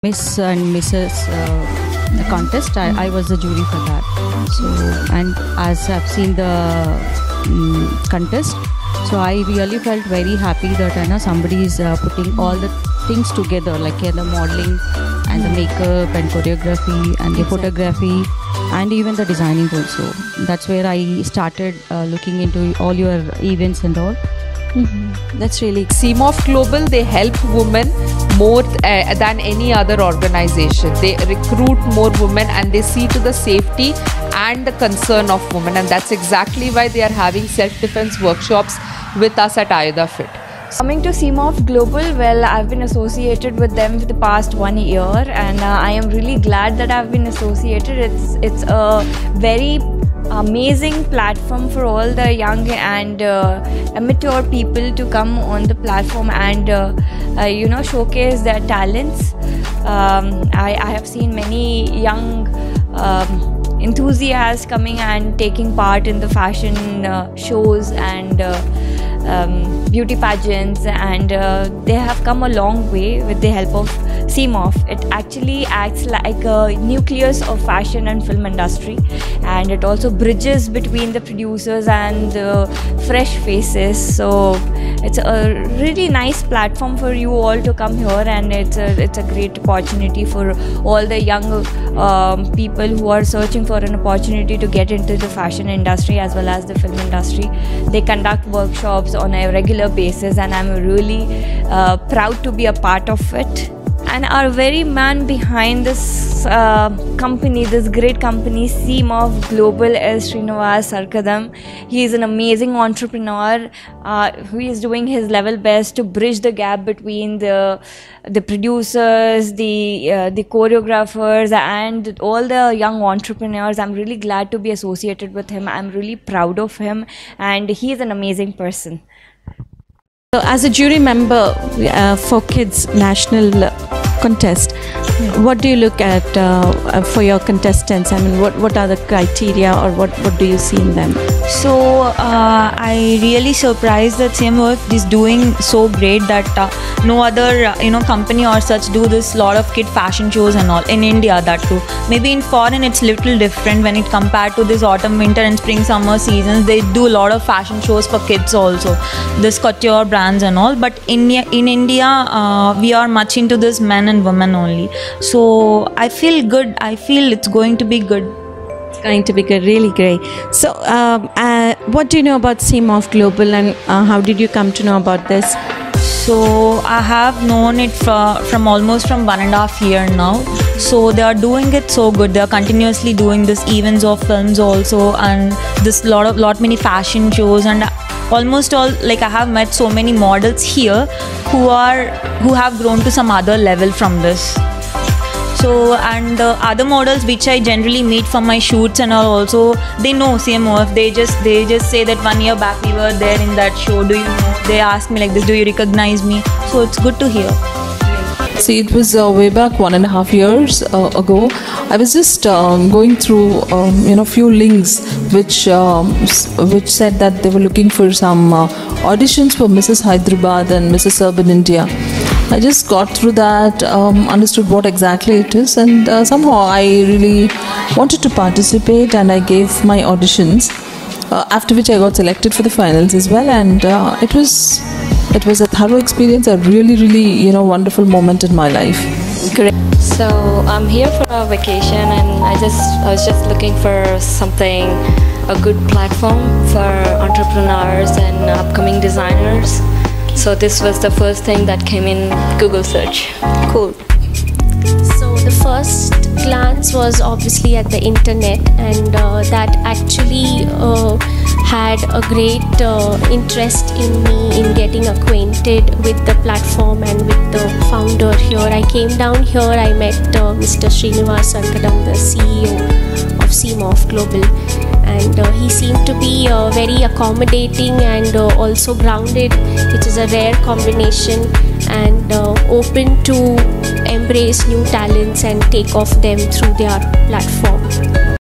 Miss and Mrs. Contest. I was the jury for that. So, and as I've seen the contest, so I really felt very happy that somebody is putting all the things together, like the modeling and the makeup and choreography and the photography and even the designing also. That's where I started looking into all your events and all. That's really CMOF Global. They help women more than any other organization. They recruit more women and they see to the safety and the concern of women, and that's exactly why they are having self-defense workshops with us at Ayuda Fit. Coming to CMOF Global, well, I've been associated with them for the past 1 year, and I am really glad that I've been associated. It's a very amazing platform for all the young and amateur people to come on the platform and showcase their talents. I have seen many young enthusiasts coming and taking part in the fashion shows and beauty pageants, and they have come a long way with the help of CMOF. It actually acts like a nucleus of fashion and film industry, and it also bridges between the producers and the fresh faces. So it's a really nice platform for you all to come here, and it's a great opportunity for all the young people who are searching for an opportunity to get into the fashion industry as well as the film industry. They conduct workshops on a regular basis, and I'm really proud to be a part of it. And our very man behind this company, this great company, CMOF Global, is Srinivas Sarkadam. He is an amazing entrepreneur who is doing his level best to bridge the gap between the producers, the choreographers, and all the young entrepreneurs. I'm really glad to be associated with him. I'm really proud of him, and he is an amazing person. So as a jury member for Kids National Contest, what do you look at for your contestants? I mean, what are the criteria, or what do you see in them? So I really surprised that CMOF is doing so great that no other company or such do this lot of kid fashion shows and all in India, that too. Maybe in foreign it's little different when it compared to this autumn, winter and spring, summer seasons. They do a lot of fashion shows for kids also, this couture brands and all. But in India we are much into this men and women only. So I feel good. I feel it's going to be good. It's going to be good, really great. So what do you know about CMOF Global, and how did you come to know about this? So I have known it from almost 1.5 years now. So they are doing it so good. They are continuously doing this events of films also, and this lot many fashion shows, and almost all, like I have met so many models here who have grown to some other level from this. So, and the other models which I generally meet from my shoots and all also, they know CMOF. They just say that 1 year back we were there in that show. Do you know? They ask me like this, do you recognize me? So it's good to hear. See, it was way back 1.5 years ago. I was just going through few links which said that they were looking for some auditions for Mrs. Hyderabad and Mrs. Urban India. I just got through that, understood what exactly it is, and somehow I really wanted to participate, and I gave my auditions, after which I got selected for the finals as well, and it was a thorough experience, a really wonderful moment in my life. Great. So I'm here for a vacation, and I was just looking for something, a good platform for entrepreneurs and upcoming designers. So this was the first thing that came in Google search. Cool. So the first glance was obviously at the internet, and that actually had a great interest in me in getting acquainted with the platform and with the founder here. I came down here, I met Mr. Srinivas Sarkadam, the CEO of CMOF Global, and he seemed to be very accommodating and also grounded, which is a rare combination, and open to embrace new talents and take off them through their platform.